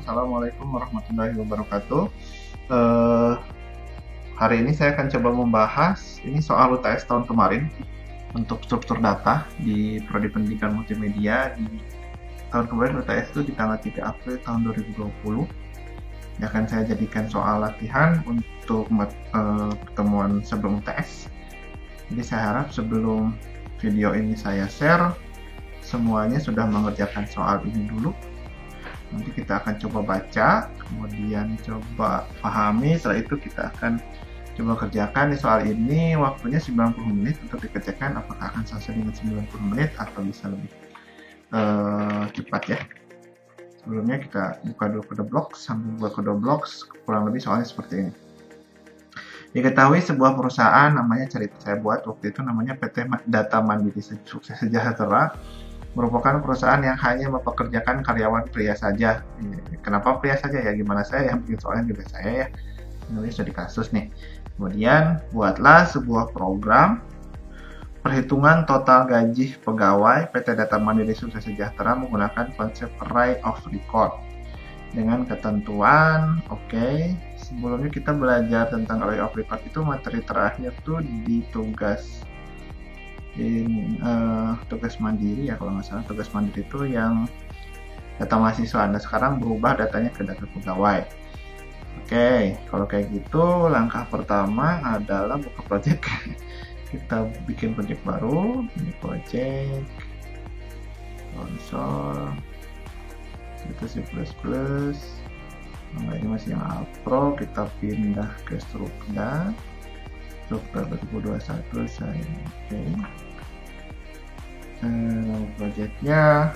Assalamualaikum warahmatullahi wabarakatuh. Hari ini saya akan coba membahas ini soal UTS tahun kemarin untuk struktur data di Prodi Pendidikan Multimedia. Di tahun kemarin UTS itu di tanggal 3 April tahun 2020. Yang akan saya jadikan soal latihan untuk pertemuan sebelum UTS. Jadi saya harap sebelum video ini saya share, semuanya sudah mengerjakan soal ini dulu. Nanti kita akan coba baca, kemudian coba pahami, setelah itu kita akan coba kerjakan di soal ini. Waktunya 90 menit untuk dikerjakan, apakah akan selesai dengan 90 menit atau bisa lebih cepat ya. Sebelumnya kita buka dulu kode blok, sambil buka kode blok kurang lebih soalnya seperti ini. Diketahui sebuah perusahaan namanya cerita saya buat waktu itu namanya PT Data Mandiri Sukses Sejahtera, merupakan perusahaan yang hanya mempekerjakan karyawan pria saja. Kenapa pria saja ya? Gimana saya yang bikin soalnya juga saya ya. Ini sudah di kasus nih. Kemudian buatlah sebuah program perhitungan total gaji pegawai PT Data Mandiri Sukses Sejahtera menggunakan konsep array of record dengan ketentuan. Oke. Sebelumnya kita belajar tentang array of record itu materi terakhir tuh di tugas mandiri ya, kalau nggak salah tugas mandiri itu yang data mahasiswa. Anda sekarang berubah datanya ke data pegawai. Oke, kalau kayak gitu langkah pertama adalah buka project. Kita bikin project baru. Ini project konsol itu C++. Nah, ini masih yang Alpro. Kita pindah ke struktur 2021 saya. Oke. Projectnya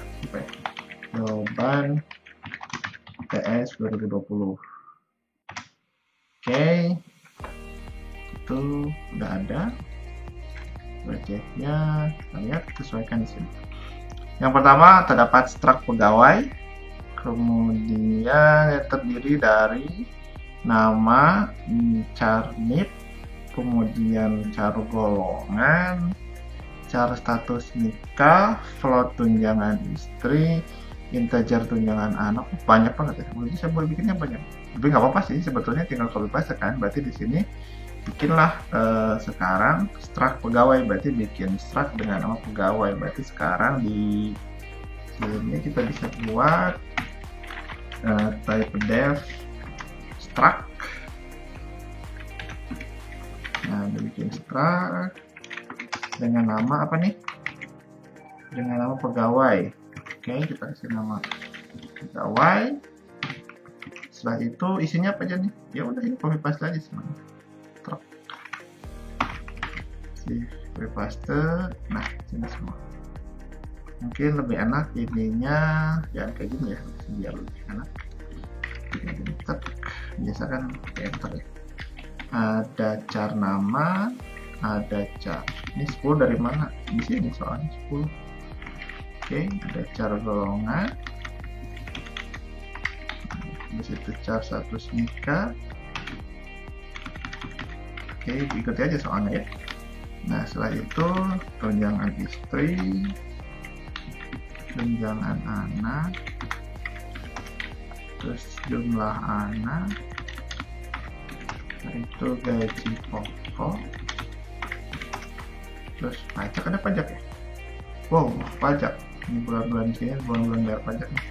jawaban UTS 2020. Oke, itu udah ada projectnya. Kita lihat, sesuaikan di sini. Yang pertama terdapat struk pegawai, kemudian terdiri dari nama, char NIP, kemudian char golongan, char status nikah, float tunjangan istri, integer tunjangan anak. Banyak banget ya. Jadi saya boleh bikinnya banyak. Tapi nggak apa-apa sih, sebetulnya tinggal copy paste kan. Berarti di sini bikinlah sekarang struk pegawai, berarti bikin struk dengan nama pegawai. Berarti sekarang di sini kita bisa buat type def struk. Nah, bikin struk dengan nama apa nih? Dengan nama pegawai. Oke, kita kasih nama pegawai. Setelah itu isinya apa aja nih? Ya udah, ini copy paste aja semuanya. Struk. Copy paste. Nah, sini semua. Mungkin lebih enak ininya jangan kayak gini ya, biar lebih enak. Biasa kan enter ya. Ada char nama, ada char. Ini 10 dari mana? Di sini soalnya 10. Oke, ada char golongan. Di situ char status nikah. Oke, ikuti aja soalnya ya. Nah, setelah itu tunjangan istri, tunjangan anak, terus jumlah anak, nah itu gaji pokok, terus pajak. Ada pajak ya? Wow, pajak. Ini bulan-bulan sini bulan-bulan bayar pajak nih.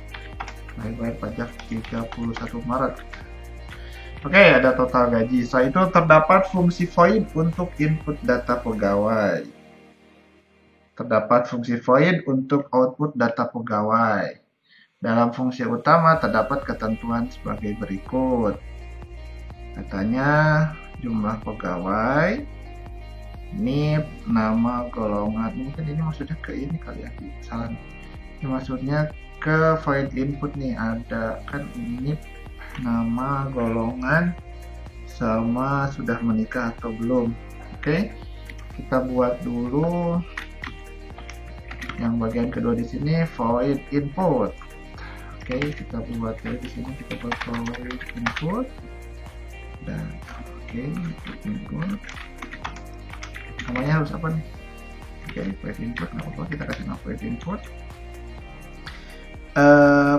Bayar pajak 31 Maret. Oke, ada total gaji. Setelah itu terdapat fungsi void untuk input data pegawai. Terdapat fungsi void untuk output data pegawai. Dalam fungsi utama terdapat ketentuan sebagai berikut. Katanya jumlah pegawai, NIP, nama, golongan. Mungkin ini maksudnya ke ini kali ya, salah. Ini maksudnya ke void input nih, ada kan NIP, nama, golongan, sama sudah menikah atau belum. Oke, kita buat dulu yang bagian kedua di sini, void input. Oke, kita buat di sini, kita buat void input. Dan oke, input. Namanya harus apa nih? Oke, void input, nggak apa-apa, kita kasih nama void input.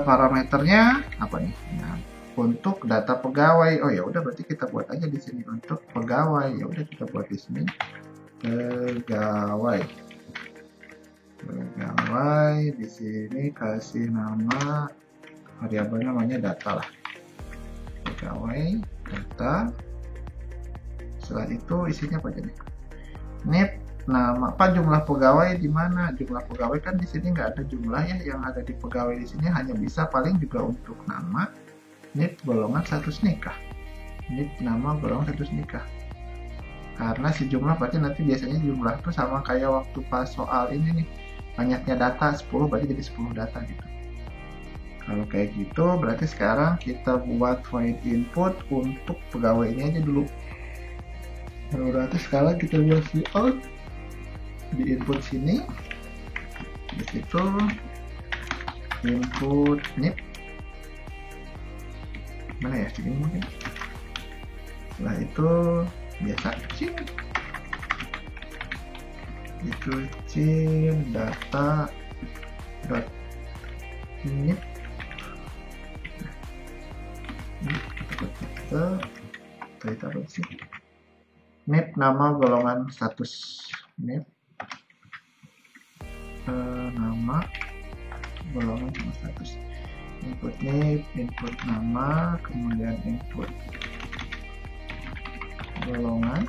parameternya apa nih? Nah, untuk data pegawai, oh ya udah berarti kita buat aja di sini untuk pegawai. Ya udah kita buat di sini pegawai. Di sini kasih nama variabel namanya data lah. Pegawai data. Setelah itu isinya apa jadi? NIP nama apa jumlah pegawai di mana? Jumlah pegawai kan di sini nggak ada jumlah ya, yang ada di pegawai di sini hanya bisa paling juga untuk nama NIP golongan status nikah. NIP nama golongan status nikah. Karena si jumlah berarti nanti biasanya jumlah itu sama kayak waktu pas soal ini nih, banyaknya data 10 berarti jadi 10 data gitu. Kalau kayak gitu berarti sekarang kita buat void input untuk pegawai ini aja dulu. Berarti sekarang kita buat out di input sini, di situ input NIP mana ya, sini mungkin. Setelah itu biasa itu data dot NIP. Kita apa sih? NIP nama golongan status, NIP nama golongan sama status, input NIP, input nama, kemudian input golongan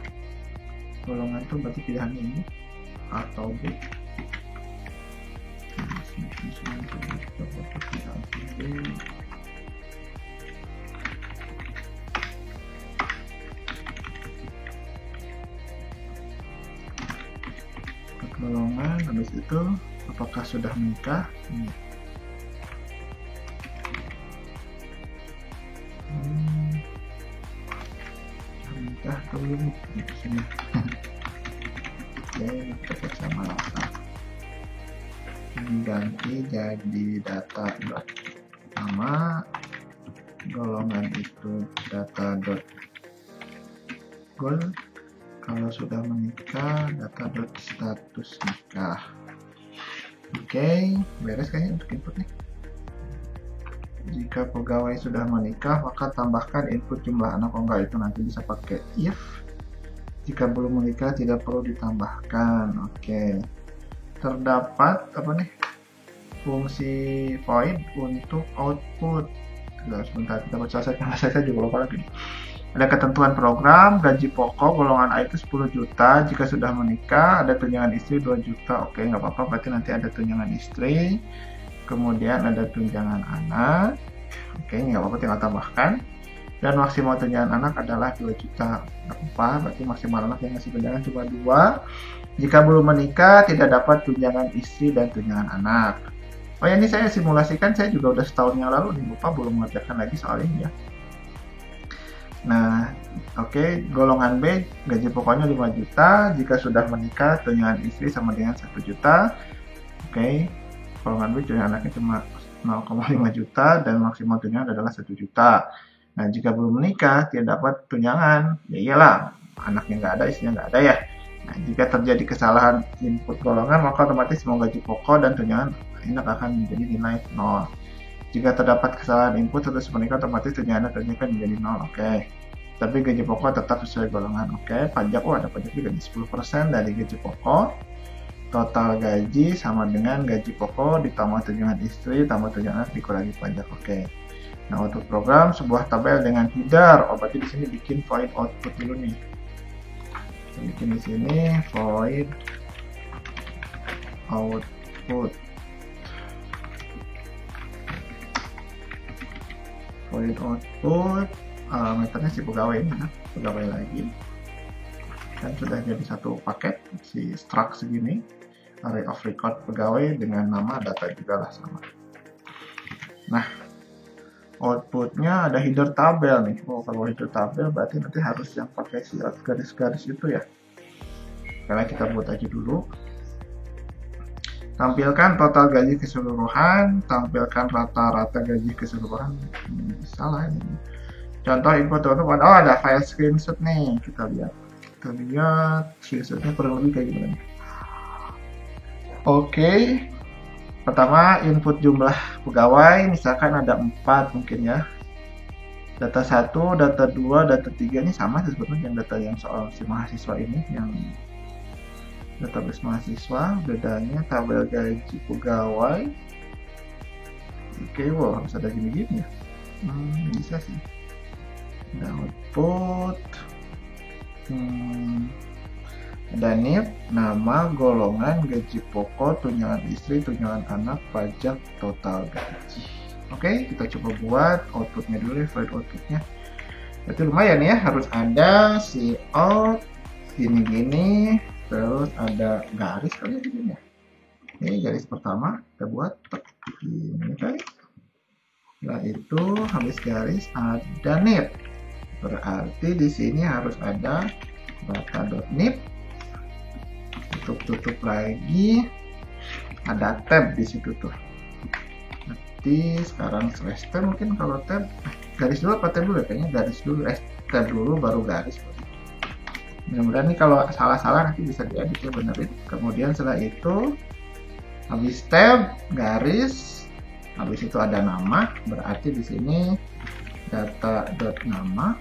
itu berarti pilihan ini atau B. Golongan, habis itu apakah sudah menikah? Menikah atau belum di sini? Oke, kita sama rata ganti jadi data dot nama, golongan itu data dot gol. Kalau sudah menikah, data dot status nikah. Oke, beres kayaknya untuk input nih. Jika pegawai sudah menikah, maka tambahkan input jumlah anak. Oh enggak, itu nanti bisa pakai if. Jika belum menikah, tidak perlu ditambahkan. Oke. Terdapat apa nih? Fungsi void untuk output. Sebentar, kita baca saya juga lupa lagi. Ada ketentuan program, gaji pokok golongan A itu 10 juta, jika sudah menikah ada tunjangan istri 2 juta. Oke, nggak apa-apa, berarti nanti ada tunjangan istri, kemudian ada tunjangan anak. Oke, nggak apa-apa, tinggal tambahkan. Dan maksimal tunjangan anak adalah 2 juta. Nggak apa-apa, berarti maksimal anak yang ngasih tunjangan cuma 2. Jika belum menikah, tidak dapat tunjangan istri dan tunjangan anak. Oh ya, ini saya simulasikan, saya juga udah setahun yang lalu nih, lupa belum mengerjakan lagi soal ini ya. Nah, oke, golongan B gaji pokoknya 5 juta, jika sudah menikah tunjangan istri sama dengan 1 juta. Oke, golongan B tunjangan anaknya cuma 0,5 juta dan maksimal tunjangan adalah 1 juta. Nah, jika belum menikah tidak dapat tunjangan, ya iyalah, anaknya nggak ada, istrinya nggak ada ya. Nah, jika terjadi kesalahan input golongan, maka otomatis semua gaji pokok dan tunjangan anak akan menjadi nilai 0. Jika terdapat kesalahan input terus menikah, otomatis tunjangan kan menjadi 0. Oke. Tapi gaji pokok tetap sesuai golongan. Oke. Pajak, ada pajak juga di 10% dari gaji pokok. Total gaji sama dengan gaji pokok ditambah tunjangan istri tambah tunjangan dikurangi pajak. Oke. Nah, untuk program sebuah tabel dengan header. Berarti di sini bikin void output dulu nih. Bikin di sini void output. Void output meternya si pegawai ini, pegawai lagi, dan sudah jadi satu paket si struct segini, array of record pegawai dengan nama data juga lah sama. Nah, outputnya ada header tabel nih. Oh, kalau header tabel berarti nanti harus yang pakai si garis-garis itu ya. Karena kita buat aja dulu. Tampilkan total gaji keseluruhan, tampilkan rata-rata gaji keseluruhan. Salah ini. Contoh input untuk ada file screenshot nih, kita lihat. Kita lihat screenshotnya kurang lebih kayak gimana. Oke. Pertama, input jumlah pegawai, misalkan ada 4 mungkin ya. Data 1, data 2, data 3 ini sama sih sebenarnya yang data yang soal si mahasiswa ini, yang database mahasiswa. Bedanya tabel gaji pegawai. Oke, wow, harus ada gini-gini ya. Bisa sih. Ada output. Ada NIP, nama, golongan, gaji pokok, tunjangan istri, tunjangan anak, pajak, total gaji. Oke, kita coba buat outputnya dulu ya, file outputnya. Berarti lumayan ya, harus ada si out, gini-gini, terus ada garis kali ya gini ya. Ini garis pertama, kita buat ini kan. Setelah itu habis garis ada NIP. Berarti di sini harus ada data.nip. Tutup lagi, ada tab di situ tuh. Nanti sekarang slash tab, mungkin kalau tab garis dulu apa tab dulu ya? Kayaknya garis dulu, tab dulu baru garis. Mudah-mudahan nih kalau salah-salah nanti bisa diedit ya, benerin. Kemudian setelah itu habis tab garis, habis itu ada nama, berarti di sini data.nama.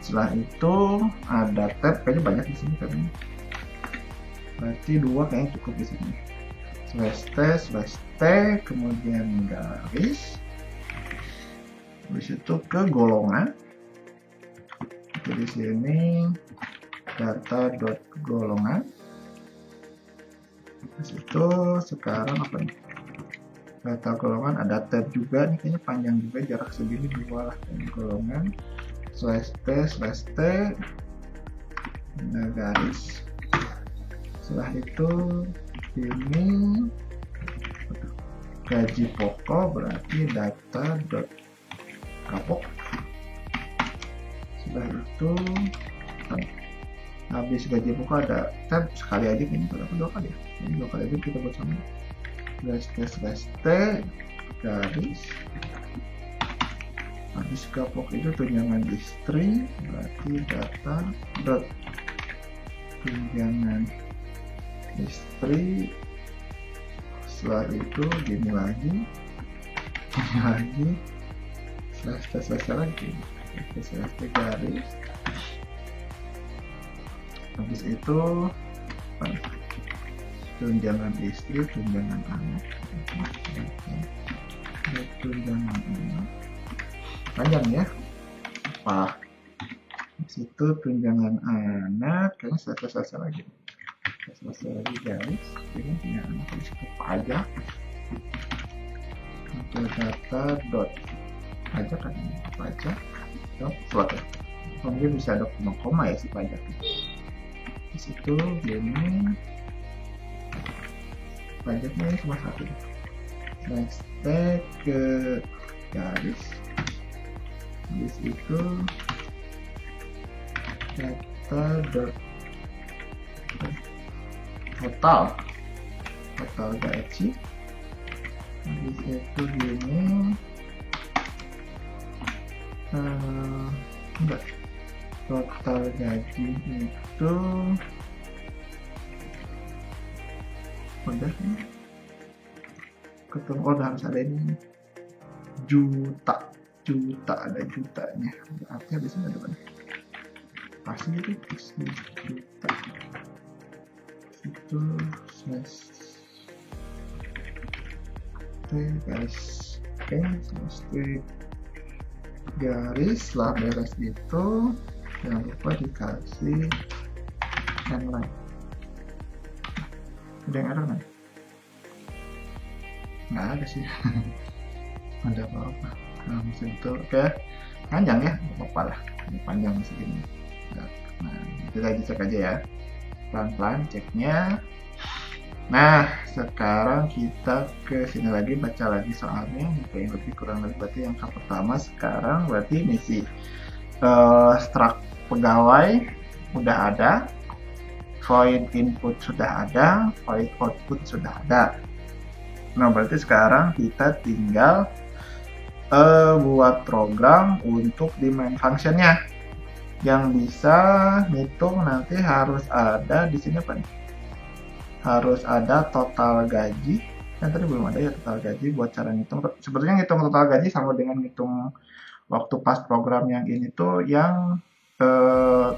Setelah itu ada tab, kayaknya banyak di sini kan. Berarti 2 kayaknya cukup di sini. Slash t, kemudian garis. Habis itu ke golongan. Jadi di sini data.golongan. Habis itu sekarang apa nih? Data golongan, ada tab juga nih, kayaknya panjang juga, jarak segini 2 lah. Golongan slash t, nah, garis. Setelah itu ini gaji pokok, berarti data.kapok. Setelah itu habis gaji pokok ada tab, sekali aja ini, berapa 2 kali ya, ini 2 kali aja kita buat sama. Slash t, garis. Habis kapok itu tunjangan istri, berarti data dot tunjangan istri. Setelah itu gini lagi slash lagi garis. Habis itu tunjangan istri, tunjangan anak, tunjangan anak. Panjang ya, apa situ tunjangan anak, kayaknya selesai lagi garis. Ini punya anak di situ pajak, untuk data dot pajak kan, pajak dot slot ya, mungkin bisa ada koma ya si pajak di situ. Gini pajaknya cuma 1, next ke garis. Habis itu data dot total gaji. Habis itu gini, enggak, total gaji itu udah ketemu. Udah harus ada ini juta, ada jutanya, berarti habis ini ada banyak pasti itu juta. Itu slash guys, slash garis. Setelah beres itu jangan lupa dikasih line. Ada yang error nih? Nggak ada sih. Ada apa-apa. Nah, itu oke, panjang ya, apa-apa lah, ini panjang segini. Nah, kita lagi cek aja ya, pelan-pelan ceknya. Nah, sekarang kita ke sini lagi, baca lagi soalnya, yang lebih kurang lebih berarti yang pertama. Sekarang berarti misi struct pegawai udah ada, void input sudah ada, void output sudah ada. Nah, berarti sekarang kita tinggal buat program untuk di main functionnya yang bisa ngitung. Nanti harus ada di sini apa nih? harus ada total gaji. Yang tadi belum ada ya total gaji buat cara ngitung. Sebetulnya ngitung total gaji sama dengan ngitung waktu pas program yang ini tuh yang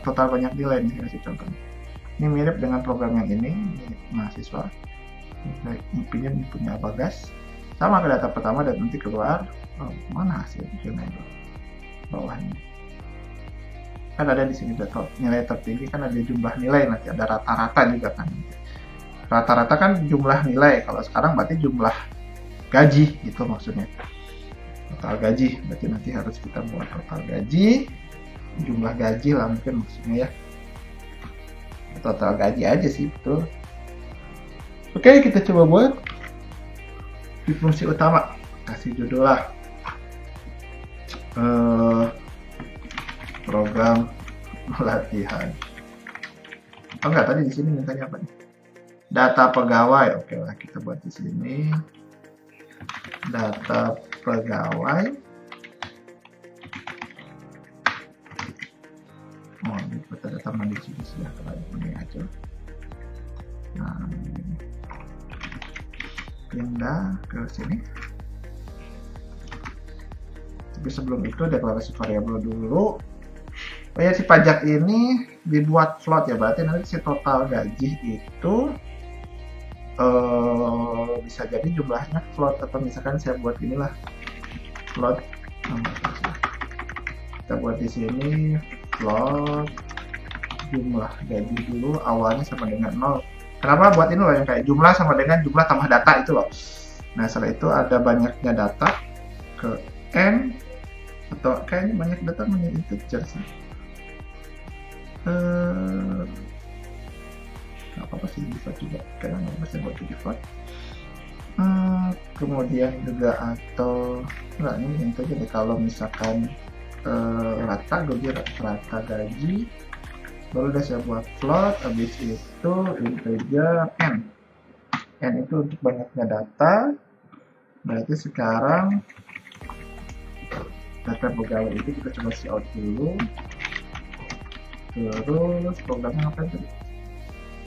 total banyak nilai nih, kasih contoh. Ini mirip dengan program yang ini mahasiswa. Ini punya Bagas. Sama ke data pertama dan nanti keluar mana hasilnya bawahnya. Kan ada di sini data nilai tertinggi, kan ada jumlah nilai, nanti ada rata-rata juga kan. Rata-rata kan jumlah nilai, kalau sekarang berarti jumlah gaji gitu maksudnya. Total gaji, berarti nanti harus kita buat total gaji, jumlah gaji lah mungkin maksudnya ya. Total gaji aja sih betul. Oke, kita coba buat di fungsi utama, kasih judul lah program latihan. Oh enggak, tadi di sini mintanya apa nih? Data pegawai. Oke lah, kita buat di sini data pegawai. Oh, ini data mandiri sudah ini aja. Nah, pindah ke sini. Tapi sebelum itu deklarasi variabel dulu. Oh ya, si pajak ini dibuat float ya, berarti nanti si total gaji itu bisa jadi jumlahnya float, atau misalkan saya buat inilah float. Kita buat di sini float jumlah gaji dulu, awalnya sama dengan 0. Kenapa buat ini loh yang kayak jumlah sama dengan jumlah tambah data itu loh. Nah setelah itu ada banyaknya data ke n, atau kayaknya banyak data menjadi integer sih. Nggak apa-apa sih, bisa juga kayaknya nggak bisa buat di default. Kemudian juga atau nggak, ini integer deh, kalau misalkan rata gaji, baru udah saya buat float, habis itu integer n itu untuk banyaknya data. Berarti sekarang data pegawai itu kita coba see out dulu. Terus programnya apa itu?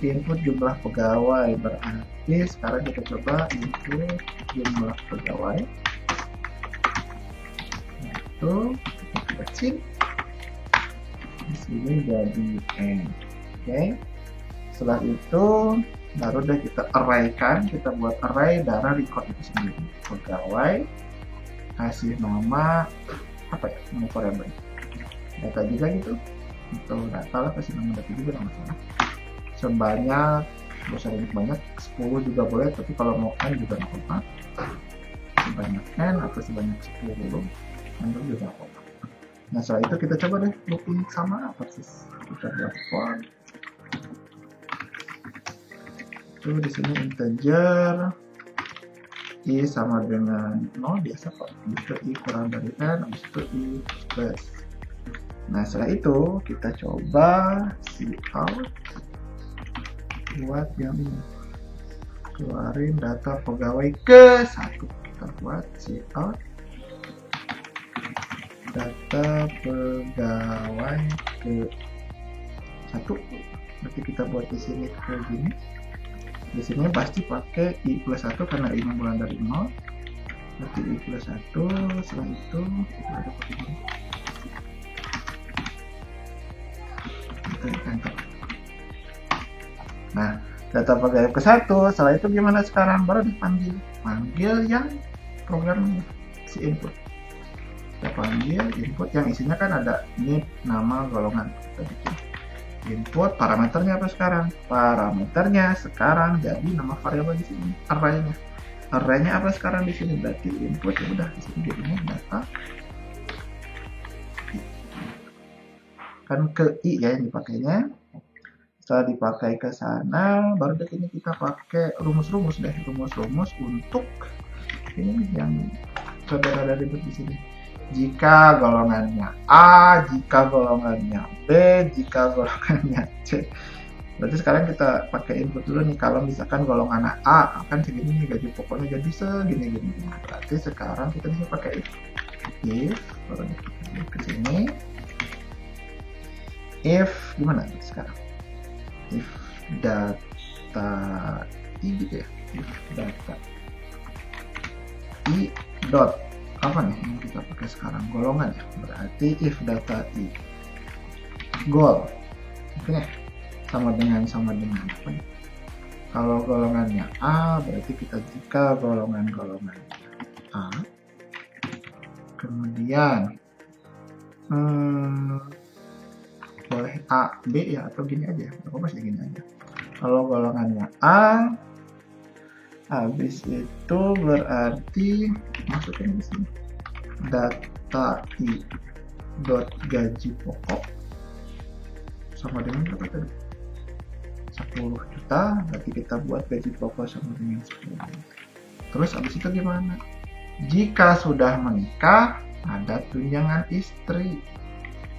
Input jumlah pegawai, berarti sekarang kita coba input jumlah pegawai. Nah, itu kita kecil. Di sini jadi n. Oke. Setelah itu baru deh kita array-kan, kita buat array darah record itu sendiri. Pegawai, kasih nama apa ya, nama variabel data juga gitu, atau data lah, kasih nama data juga, nggak masalah. Sebanyak, bisa banyak 10 juga boleh, tapi kalau mau n juga nggak apa-apa. Sebanyak n atau sebanyak 10 itu juga nggak apa-apa. Nah setelah itu kita coba deh looping sama persis, kita buat for itu di sini integer i sama dengan 0 biasa kok, itu i kurang dari n, habis itu i plus. Nah setelah itu kita coba see out buat yang ini, keluarin data pegawai ke 1. Kita buat see out data pegawai ke 1. Berarti kita buat di sini kayak gini. Di sini pasti pakai i plus 1 karena i mulai dari 0. Berarti i plus 1. Setelah itu kita ada pakai ini. Kita enter. Nah, data pegawai ke 1. Setelah itu gimana sekarang? Baru dipanggil. Panggil yang programnya, si input. Kita panggil input yang isinya kan ada ini nama golongan. Kita bikin input, parameternya apa sekarang? Parameternya sekarang jadi nama variabel di sini, array-nya. Array-nya apa sekarang di sini? Berarti input ya udah di sini jadinya data. Kan ke i ya yang dipakainya. Setelah dipakai ke sana, baru deh ini kita pakai rumus-rumus deh, rumus-rumus untuk ini yang saudara dari di sini. Jika golongannya A, jika golongannya B, jika golongannya C. Berarti sekarang kita pakai input dulu nih, kalau misalkan golongan A akan segini nih gaji pokoknya jadi segini-gini. Berarti sekarang kita bisa pakai if, baru ke sini. If gimana sekarang? If data i gitu ya, if data i dot apa nih yang kita pakai sekarang, golongan ya, berarti if data i gol, oke ya, sama dengan apa nih, kalau golongannya A berarti kita jika golongannya A, kemudian boleh A, B ya, atau gini aja, aku pasti gini aja. Kalau golongannya A, habis itu berarti masukin di sini data i dot gaji pokok sama dengan berapa tadi? 10 juta, berarti kita buat gaji pokok sama dengan 10 juta. Terus habis itu gimana? Jika sudah menikah, ada tunjangan istri.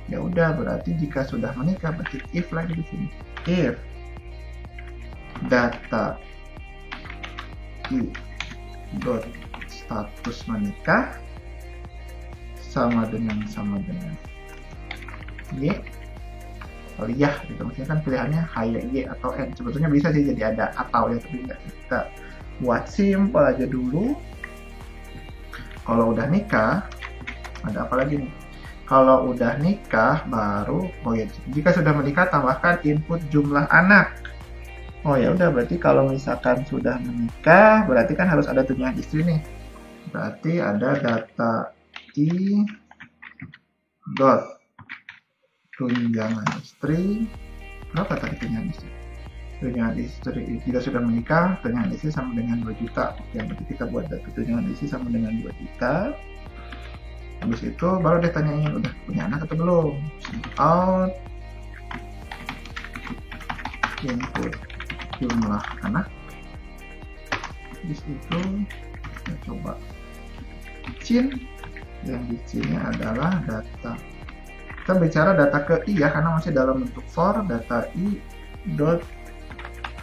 Ya udah, berarti jika sudah menikah, berarti if lagi di sini. If data i dot status menikah sama dengan y, atau ya gitu, maksudnya kan pilihannya hanya y atau n. Sebetulnya bisa sih jadi ada atau ya, tapi enggak, kita buat simple aja dulu. Kalau udah nikah, ada apa lagi nih? Kalau udah nikah baru, oh ya, jika sudah menikah tambahkan input jumlah anak. Oh ya udah, berarti kalau misalkan sudah menikah berarti kan harus ada tunjangan istri nih. Berarti ada data i dot tunjangan istri. Berapa tadi tunjangan istri? Tunjangan istri jika sudah menikah, tunjangan istri sama dengan 2 juta. Oke, berarti kita buat data tunjangan istri sama dengan 2 juta. Habis itu baru dia tanyain udah punya anak atau belum. Out input jumlah anak. Habis itu kita coba cin, yang di sini adalah data, kita bicara data ke i ya, karena masih dalam bentuk for. Data i dot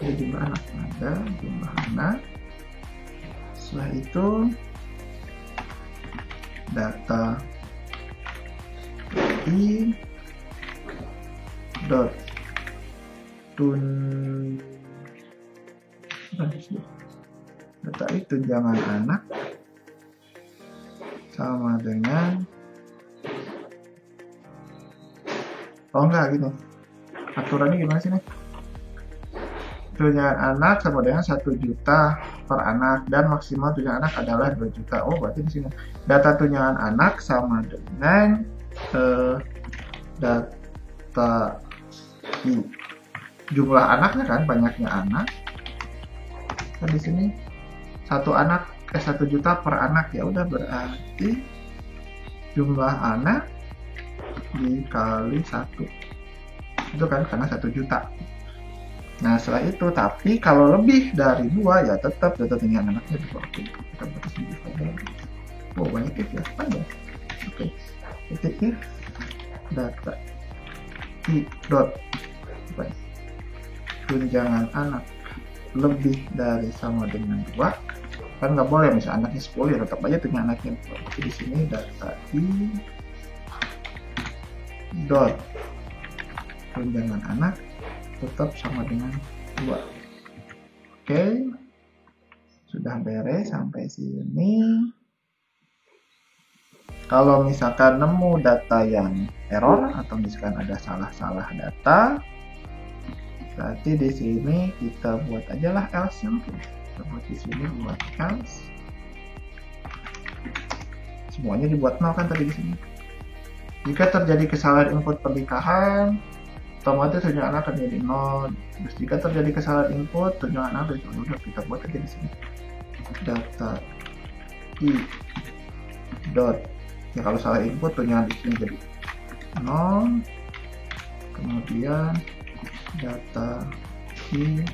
jumlah anak, ada jumlah anak. Setelah itu data i dot data i tunjangan anak sama dengan, oh enggak gitu, aturannya gimana sih nih? Tunjangan anak sama dengan 1 juta per anak dan maksimal tunjangan anak adalah 2 juta. Oh, berarti di sini data tunjangan anak sama dengan data jumlah anaknya kan, banyaknya anak. Kan di sini 1 juta per anak, ya udah berarti jumlah anak dikali 1 itu kan, karena 1 juta. Nah setelah itu, tapi kalau lebih dari 2 ya tetap data tunjangan anaknya di bawah. Kita buat sendiri saja. Oh banyak if ya, panjang. Oke, if data i dot tunjangan anak lebih dari sama dengan 2, kan nggak boleh misalnya anaknya 10 ya, tetap aja tunjangan anaknya. Jadi di sini data i dot tunjangan anak tetap sama dengan 2. Oke, sudah beres sampai sini. Kalau misalkan nemu data yang error atau misalkan ada salah-salah data, berarti di sini kita buat aja lah else-nya. Kita buat di sini buat else. Semuanya dibuat 0 kan tadi di sini. Jika terjadi kesalahan input pernikahan, otomatis tunjangan anak akan jadi 0. Terus jika terjadi kesalahan input, tunjangan anak jadi 0. Kita buat aja di sini. Data i dot, ya kalau salah input tunjangan di sini jadi 0. Kemudian data i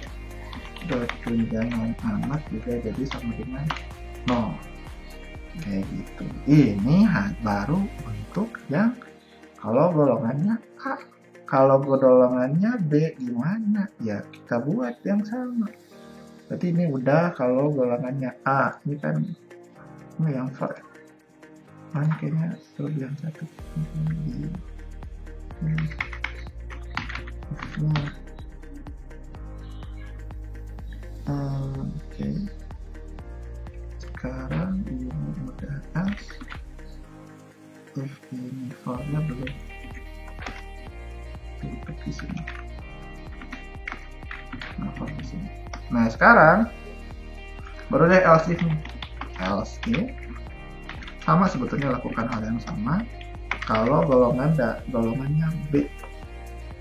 dot tunjangan anak juga jadi sama dengan 0. Kayak gitu. Ini baru untuk yang kalau golongannya A. Kalau golongannya B gimana? Ya kita buat yang sama. Berarti ini udah kalau golongannya A. Ini kan ini yang for. Mana kayaknya kelebihan 1. Oke. Sekarang ini udah atas. Ini filenya belum tutup di sini. Di sini. Nah sekarang baru deh else if nih. Else if sama sebetulnya lakukan hal yang sama. Kalau golongannya B,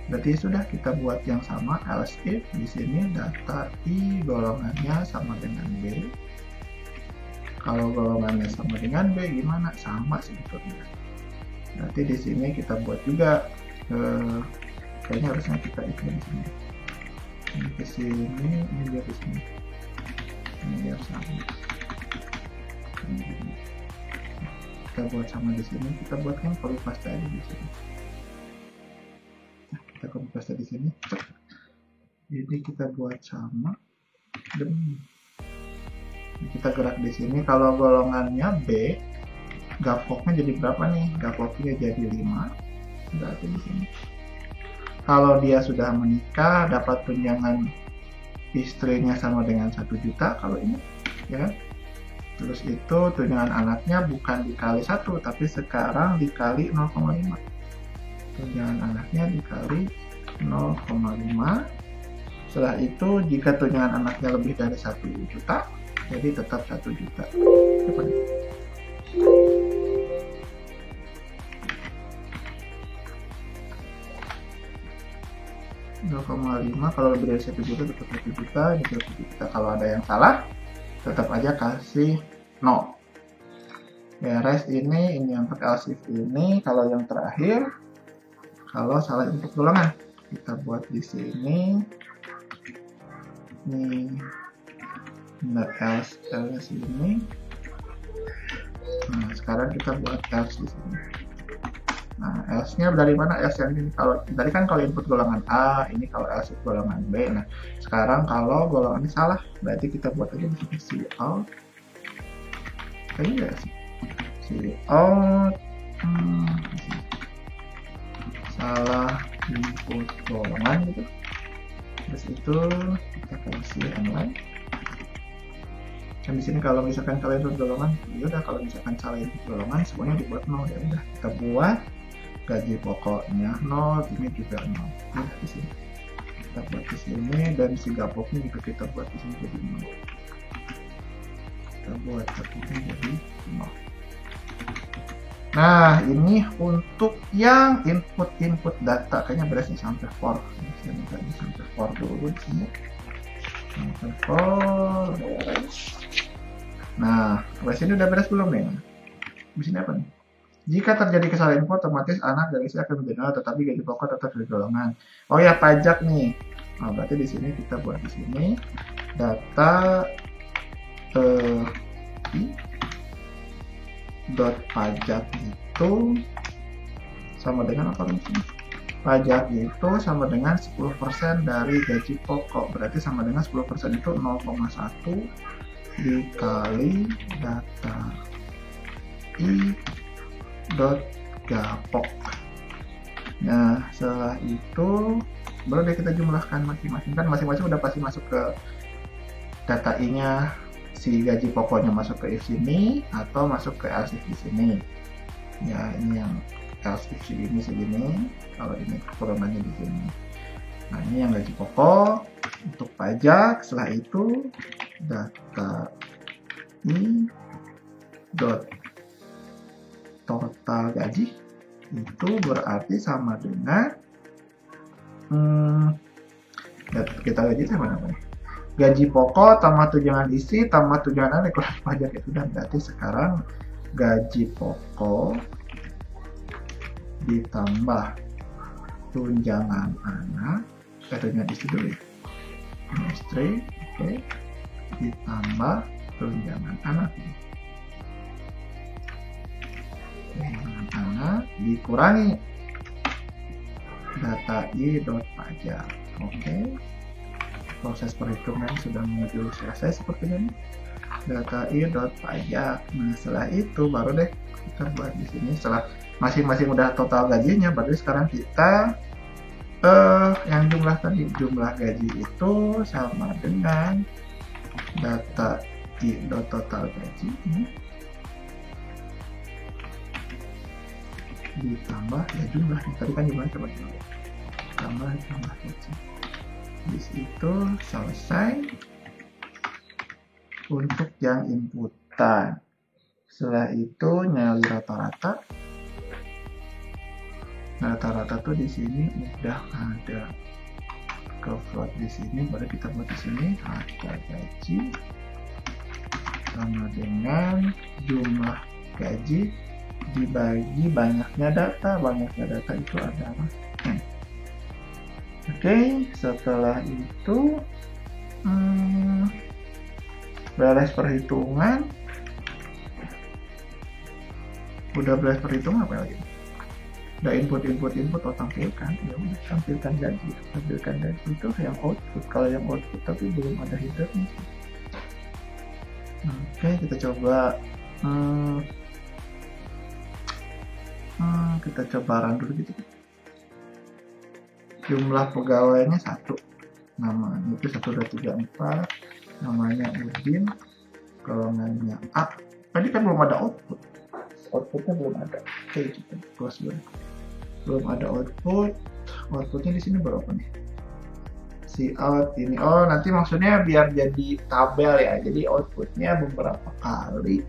berarti sudah kita buat yang sama. Else if di sini data I golongannya sama dengan B. Kalau golongannya sama dengan B gimana? Sama sebetulnya. Berarti di sini kita buat juga. Kayaknya harusnya kita itu di sini. Ini ke sini, ini biar di sini. Ini biar sama. Ini. Kita buat sama di sini. Kita buatkan copy paste aja di sini. Nah, kita copy paste di sini. Ini kita buat sama. Kita gerak di sini. Kalau golongannya B, gapoknya jadi berapa nih? Gapoknya jadi 5. Berarti di sini. Kalau dia sudah menikah, dapat tunjangan istrinya sama dengan 1 juta. Kalau ini, ya kan? Terus itu tunjangan anaknya bukan dikali 1, tapi sekarang dikali 0,5. Tunjangan anaknya dikali 0,5. Setelah itu, jika tunjangan anaknya lebih dari 1 juta, jadi tetap 1 juta. 0,5 kalau lebih dari 1 juta tetap 1 juta, ini 1 juta. Kalau ada yang salah, tetap aja kasih 0. Beres ini yang else if ini. Kalau yang terakhir, kalau salah input golongan, kita buat di sini. Ini else ini. Nah, sekarang kita buat else di sini. Nah, else-nya dari mana? Else yang ini. Kalau tadi kan kalau input golongan A, ini kalau else golongan B. Nah, sekarang kalau golongan ini salah, berarti kita buat aja di sini cout. Ini enggak sih? Cout. Salah input golongan gitu. Terus itu kita kasih inline. Kan di sini kalau misalkan salah input golongan, ya udah kalau misalkan salah input golongan semuanya dibuat 0, ya udah kita buat gaji pokoknya 0, ini juga 0. Nah, di sini kita buat di sini, dan si gapoknya juga kita buat di sini jadi 0. Kita buat gapoknya jadi 0. Nah, ini untuk yang input data kayaknya beres nih sampai for. Sampai for dulu di sini. Sampai for beres. Nah, sampai sini udah beres belum nih? Di sini apa nih? Jika terjadi kesalahan input, otomatis anak dari istri akan menjadi 0, tetapi gaji pokok tetap dari golongan. Oh ya, pajak nih. Nah, berarti di sini kita buat di sini data pajak itu sama dengan apa nih? Pajak itu sama dengan 10% dari gaji pokok. Berarti sama dengan 10% itu 0,1 dikali data gapok. Nah, setelah itu baru deh kita jumlahkan masing-masing. Kan masing-masing udah pasti masuk ke data I-nya, si gaji pokoknya masuk ke if sini atau masuk ke else if di sini. Ya, ini yang else if ini segini, kalau ini kurungannya di sini. Nah, ini yang gaji pokok untuk pajak. Setelah itu data I total gaji itu berarti sama dengan kita gaji sama namanya gaji pokok tambah tunjangan isi tambah tunjangan anak kurang pajak. Itu dan berarti sekarang gaji pokok ditambah tunjangan anak, tunjangan isi dulu ya, istri, oke, ditambah tunjangan anak. Anak dikurangi data i.pajak. Oke. Proses perhitungan sudah menuju selesai seperti ini. Data i.pajak. Nah, setelah itu baru deh kita buat di sini. Setelah masing-masing udah total gajinya, berarti sekarang kita yang jumlah tadi, jumlah gaji itu sama dengan data total gaji ini ditambah ya jumlah, tadi kan jumlah coba tambah jumlah gaji. Di situ selesai untuk yang inputan. Setelah itu nyali rata-rata. Rata-rata tuh di sini udah ada ke float di sini, baru kita buat di sini harga gaji sama dengan jumlah gaji dibagi banyaknya data itu adalah N. Oke, setelah itu beres perhitungan. Udah beres perhitungan apa lagi? Udah input tampilkan, ya udah tampilkan gaji itu yang output. Kalau yang output tapi belum ada headernya. Oke, kita coba kita coba run dulu gitu. Jumlah pegawainya 1, namanya itu 1, 2, 3, 4, namanya Udin, golongannya A. Tadi kan belum ada outputnya belum ada. Oke, kita close dulu. Belum ada outputnya di sini berapa nih? Si out ini, oh nanti maksudnya biar jadi tabel ya, jadi outputnya beberapa kali.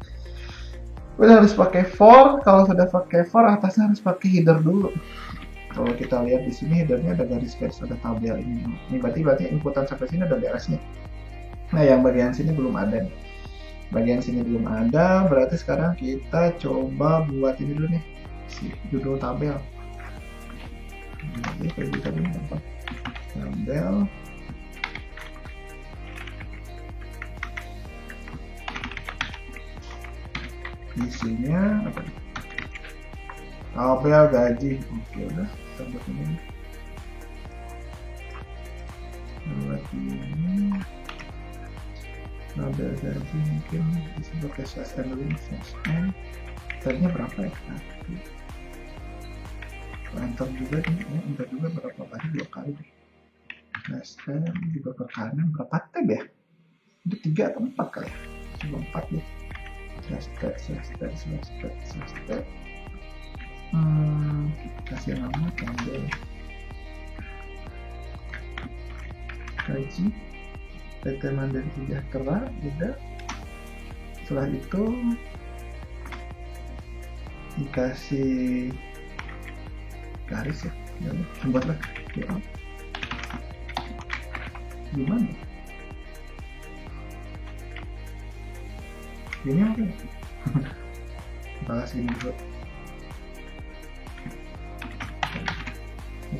Udah harus pakai for, kalau sudah pakai for atasnya harus pakai header dulu. Kalau kita lihat di sini headernya ada garis-garis, ada tabel ini. Ini berarti inputan sampai sini ada beresnya. Nah yang bagian sini belum ada nih. Bagian sini belum ada, berarti sekarang kita coba buat ini dulu nih, si judul tabel. Jadi kayak gitu dulu, tempat tabel. Isinya apa? Tabel gaji. Oke, udah kita buat ini. Buat ini. Tabel gaji mungkin bisa pakai slash n dulu, slash n. Tadinya berapa ya? Enter juga nih, enter juga berapa kali, 2 kali deh. Slash n juga ke kanan, berapa tab ya? Itu 3 atau 4 kali ya? Coba 4 deh. Slash tab. Kasih nama tabel gaji PT Mandiri Sejahtera, udah. Setelah itu dikasih garis ya, buatlah ya. Gimana? Ini apa ya? Bahas ini dulu.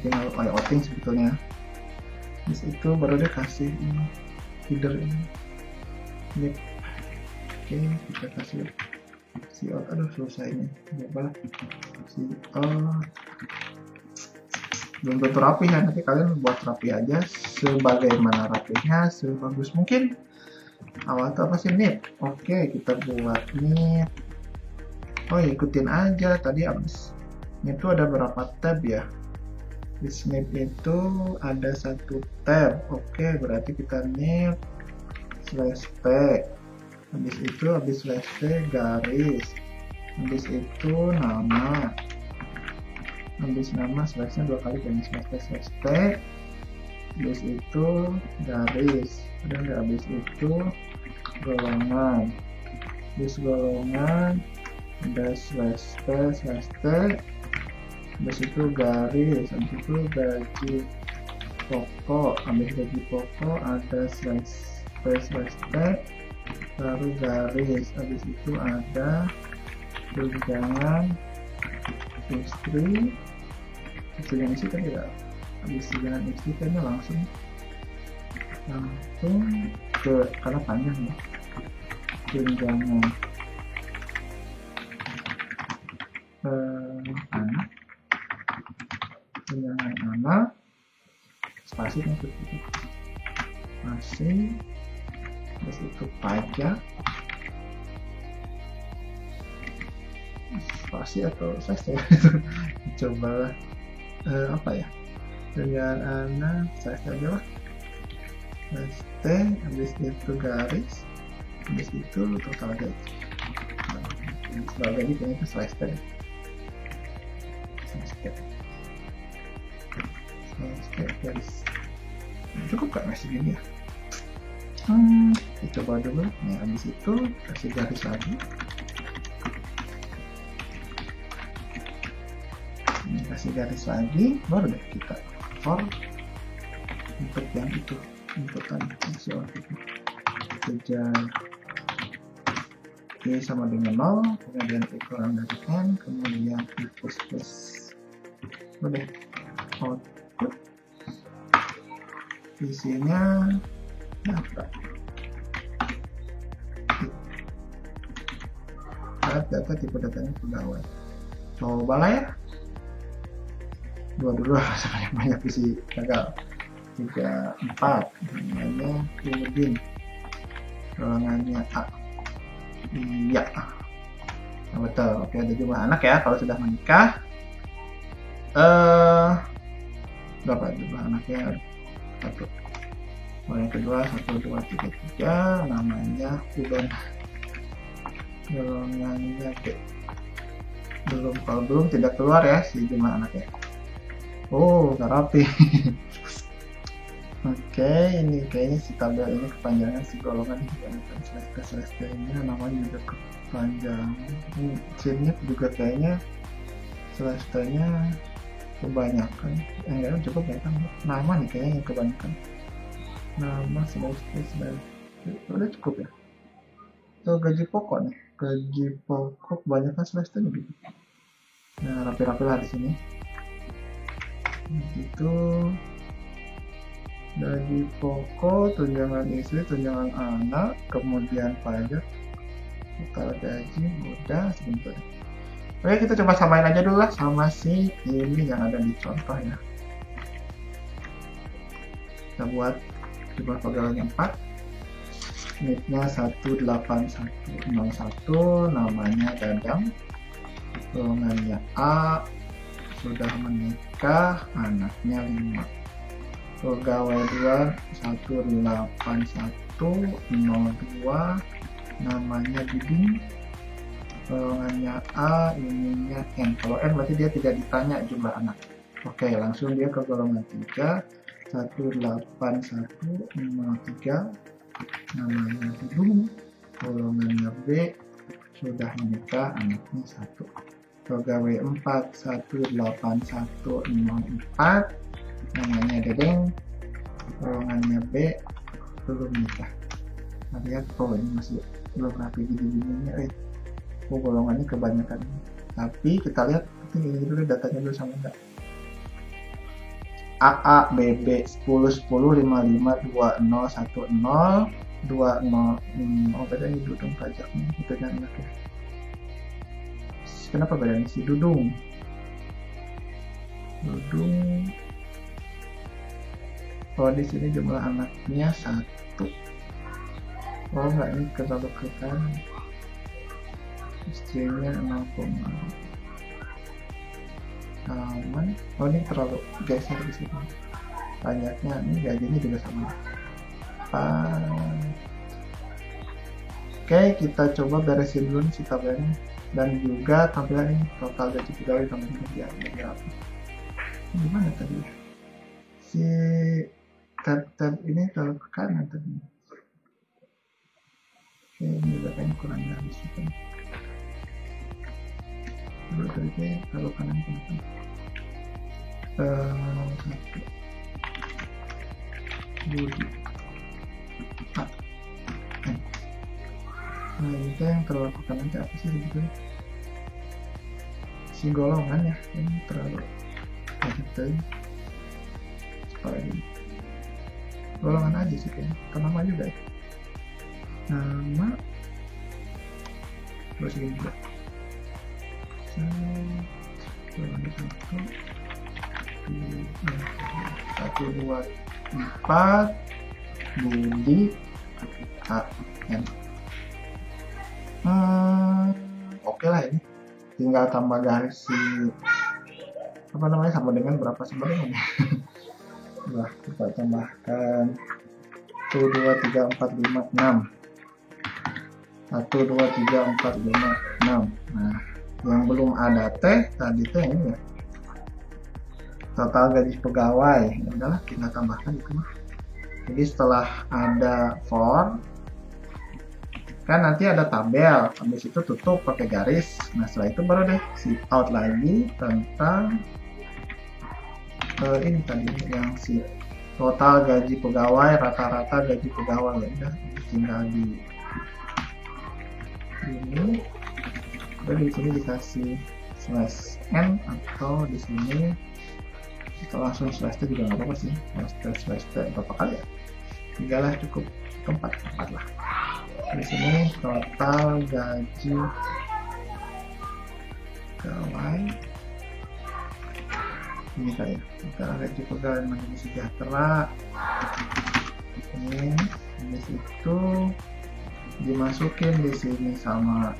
Tinggal layouting sebetulnya. Terus itu baru dia kasih ini header ini. Oke, kita kasih si out. Aduh, selesai ini. Coba si out. Belum tentu rapi ya, nanti kalian buat rapi aja sebagaimana rapinya, sebagus mungkin. Awal itu apa sih, need? Oke, kita buat need. Oh, ikutin aja tadi abis. Ini tuh ada berapa tab ya? Di snip itu ada 1 tab. Oke, berarti kita need slash p. Habis itu habis slash p garis. Habis itu nama. Habis nama slashnya 2 kali dengan slash p. Habis itu garis. Dan habis itu golongan. Habis golongan ada slash p. Habis itu garis, habis itu gaji pokok, habis gaji pokok ada slash p, baru garis, habis itu ada tunjangan istri kan ya, habis tunjangan istri kayaknya langsung ke, karena panjang ya, tunjangan anak, tunjangan anak, spasi kan seperti itu, masih, terus itu pajak, spasi atau saya coba apa ya, tunjangan anak, saya aja lah, ST, habis itu garis, habis itu total gaji. Total gaji kayaknya itu slash T. Garis. Cukup kan masih gini ya? Coba dulu. Nah, habis itu kasih garis lagi. Ini kasih garis lagi, baru deh kita for untuk yang itu inputan isi output kejar y sama dengan 0, kemudian y kurang dari n, kemudian y plus udah output isinya apa? Data tipe datanya pegawai. Coba lah ya. Dua dulu banyak isi gagal. 3, 4 namanya Udin, golongannya A. Iya, nah, betul. Oke, ada jumlah anak ya kalau sudah menikah. Berapa jumlah anaknya? 1. Yang kedua 1, 2, 3, 3 namanya Udon, golongannya B. Kalau belum tidak keluar ya si jumlah anaknya. Oh, gak rapi. Oke, ini kayaknya si tabel ini kepanjangan si golongan selesai-selesainya namanya juga kepanjangan. Sini juga kayaknya selesainya kebanyakan. Enggak cukup ya kan? Nama nih kayaknya yang kebanyakan. Nama selesai udah cukup ya. So, gaji pokok nih, gaji pokok kebanyakan selesai nih. Nah, rapi-rapi lah di sini. Gitu. Gaji pokok, tunjangan istri, tunjangan anak, kemudian pajak, total gaji, udah sebentar. Oke, kita coba samain aja dulu lah sama si ini yang ada di contoh ya. Kita buat jumlah pegawainya 4, NIK-nya 18101, namanya Dadang, golongannya A, sudah menikah, anaknya 5. Pegawai 2 18102, namanya Diding, golongannya A, ininya N. Kalau N berarti dia tidak ditanya jumlah anak. Oke, langsung dia ke golongan 3 18103, namanya Diding, golongannya B, sudah menikah, anaknya 1. Pegawai 4 18104, namanya Dedeng, golongannya B, belum nikah. Nah, lihat, oh ini masih belum rapi gini-gininya. Golongannya kebanyakan. Tapi kita lihat ini dulu datanya dulu sama enggak. AA BB 10 10 55 20 10 20. Oh, beda ini Dudung pajaknya, itu kan anaknya. Kenapa beda nih si Dudung? Oh, di sini jumlah anaknya 1. Oh, enggak, ini terlalu ke kanan. Istrinya 6, aman. Oh, ini terlalu geser di sini. Banyaknya ini gajinya juga sama. Oke, kita coba beresin dulu si tabelnya dan juga tampilan ini total gaji pegawai tambah kerja berapa. Gimana tadi ya? Si tab ini terlalu ke kanan tadi. Oke, ini juga kayaknya kurang dari situ. Dulu tadi terlalu kanan kenapa? Budi. Nah, itu yang terlalu ke kanan itu apa sih sebetulnya? Si golongan ya, ini terlalu gitu. Supaya golongan aja sih kayaknya, ke nama juga ya. Nama terus ini juga. Satu, dua, 4 Budi AN. Oke lah, ini tinggal tambah garis si apa namanya sama dengan berapa sebenarnya. Nah, kita tambahkan 1 2 3 4 5 6. 1 2 3 4 5 6. Nah, yang belum ada teh tadi teh ini ya. Total gaji pegawai. Ya udahlah, kita tambahkan itu mah. Jadi setelah ada for, kan nanti ada tabel, habis itu tutup pakai garis. Nah setelah itu baru deh si out lagi tentang ini tadi yang si total gaji pegawai, rata-rata gaji pegawai. Ya udah, tinggal di ini, udah di sini dikasih slash n, atau di sini kita langsung slash t juga nggak apa-apa sih, slash t berapa kali ya, 3 lah cukup, 4 lah. Di sini total gaji pegawai ini kali ya, total gaji pegawai Mandiri Sejahtera ini di situ dimasukin di sini sama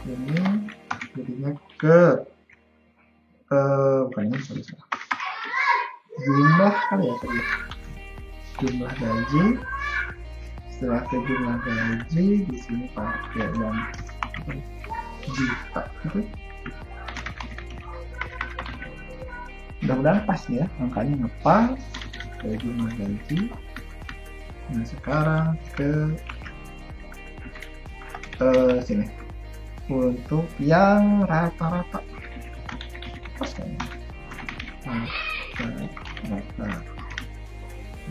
ini, jadinya ke bukan ini, sorry, jumlah kali ya, jumlah gaji. Setelah ke jumlah gaji, di sini pakai yang juta. Mudah-mudahan pas ya, angkanya ngepas ke jumlah gaji. Nah sekarang ke sini untuk yang rata-rata pas kayaknya. Rata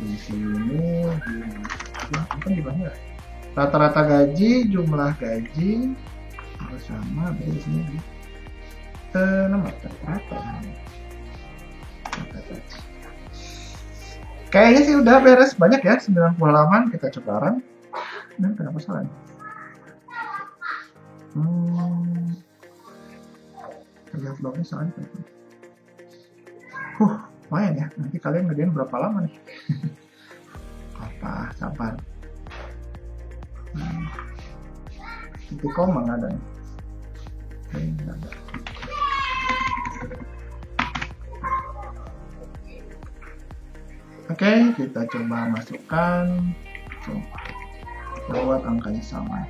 di sini di mana? Rata-rata gaji, jumlah gaji bersama dari sini di nomor rata. Kayaknya sih udah beres, banyak ya, 90 halaman. Kita coba run. Nah, kenapa salah? Lihat blognya salah. Lumayan ya. Nanti kalian ngerjain berapa lama nih? Apa? Sabar. Titik koma nggak ada. Nggak ada. Oke, kita coba masukkan. Buat angkanya sama.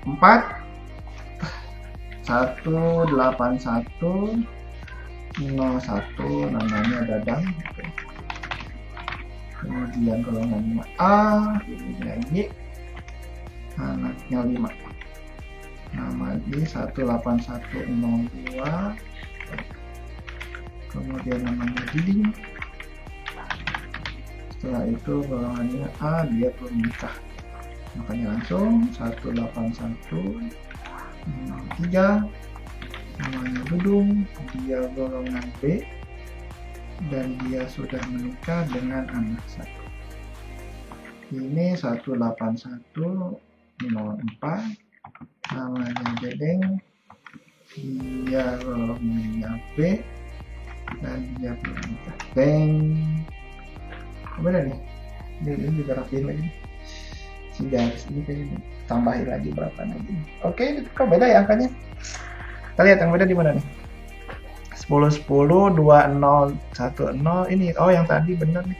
4 181 01, namanya Dadang. Kemudian golongannya A, ini Y, anaknya 5. Nama ini 18102. Kemudian namanya Diding. Setelah itu golongannya A, dia belum menikah. Makanya langsung 18103. Namanya Dudung, dia golongan B dan dia sudah menikah dengan anak 1. Ini 18104. Namanya Dedeng, dia golongannya B dan dia belum menikah. Deng, beda nih, ini juga rapiin lagi si garis ini, kayaknya tambahin lagi berapa lagi. Oke, kok beda ya angkanya? Kita lihat yang beda di mana nih? 10 10 20 10 ini. Oh, yang tadi bener nih.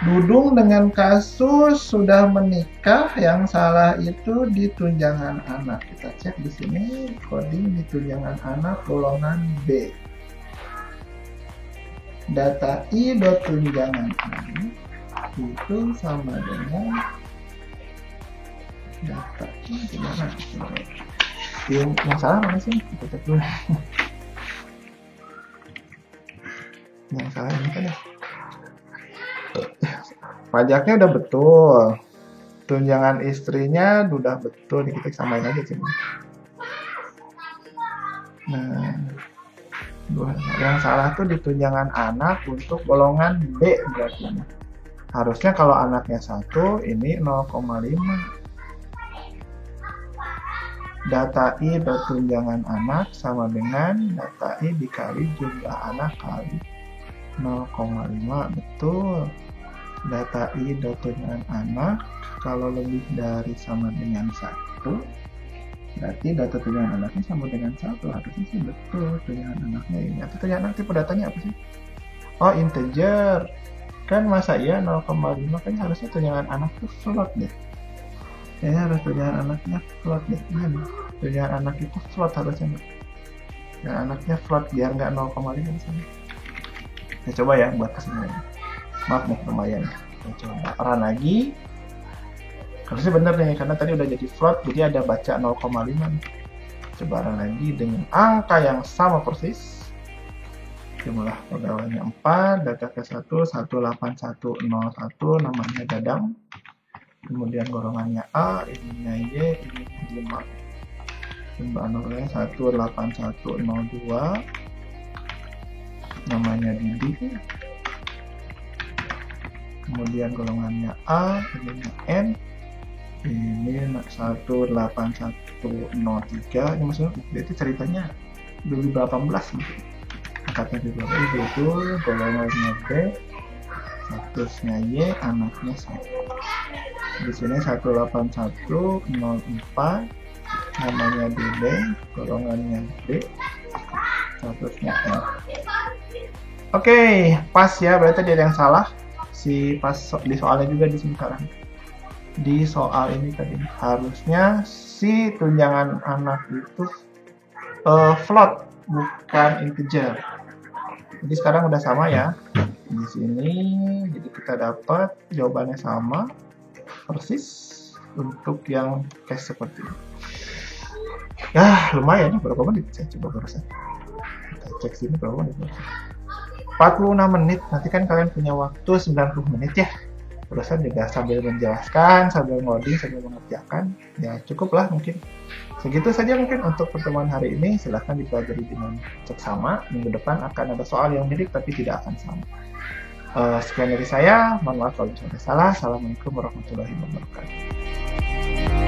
Dudung dengan kasus sudah menikah, yang salah itu di tunjangan anak. Kita cek di sini coding di tunjangan anak golongan B. Data I dot tunjangan anak itu sama dengan data I gimana? Yang salah mana sih? Kita cek dulu. Yang salah ini kan ya. Pajaknya udah betul, tunjangan istrinya udah betul, kita samain aja sini. Nah, yang salah tuh di tunjangan anak untuk golongan B berarti. Harusnya kalau anaknya 1 ini 0,5. Data I tunjangan anak sama dengan data I dikali jumlah anak kali 0,5, betul. Data I tunjangan anak kalau lebih dari sama dengan 1, berarti data tunjangan anaknya sama dengan 1. Harusnya sih betul tunjangan anaknya ini. Atau tunjangan anak tipe datanya apa sih? Oh, integer. Kan masa iya 0,5, kan harusnya tunjangan anak tuh float deh. Kayaknya harus tunjangan anaknya float deh. Iya nih, tunjangan anak itu float harusnya nih. Dan anaknya float biar nggak 0,5 di sana. Saya coba ya buat kesini. Maaf nih, lumayan. Saya coba run lagi. Harusnya bener nih, karena tadi udah jadi float, jadi ada baca 0,5 nih. Coba run lagi dengan angka yang sama persis. Jumlah pegawainya 4, data ke 18101, namanya Dadang. Kemudian golongannya A, ininya Y, ini 5. Jumlah anugerahnya 18102, namanya Didi. Kemudian golongannya A, ininya N, ini 18103. Ini maksudnya itu ceritanya 2018 gitu. Angkatnya juga itu, golongannya B, statusnya Y, anaknya 1. Di sini 18104, namanya Dede, golongannya D, statusnya N. Oke, pas ya, berarti ada yang salah. Si pas di soalnya juga di sini sekarang. Di soal ini tadi harusnya si tunjangan anak itu float, bukan integer. Jadi sekarang udah sama ya di sini, jadi kita dapat jawabannya sama persis untuk yang case seperti ini. Ya lumayan, berapa menit saya coba barusan. Kita cek sini berapa menit. 46 menit. Nanti kan kalian punya waktu 90 menit ya. Barusan juga sambil menjelaskan, sambil ngoding, sambil mengerjakan. Ya cukuplah mungkin. Segitu saja mungkin untuk pertemuan hari ini. Silahkan dipelajari dengan seksama. Minggu depan akan ada soal yang mirip tapi tidak akan sama. Sekian dari saya. Mohon maaf kalau misalnya salah. Assalamualaikum warahmatullahi wabarakatuh.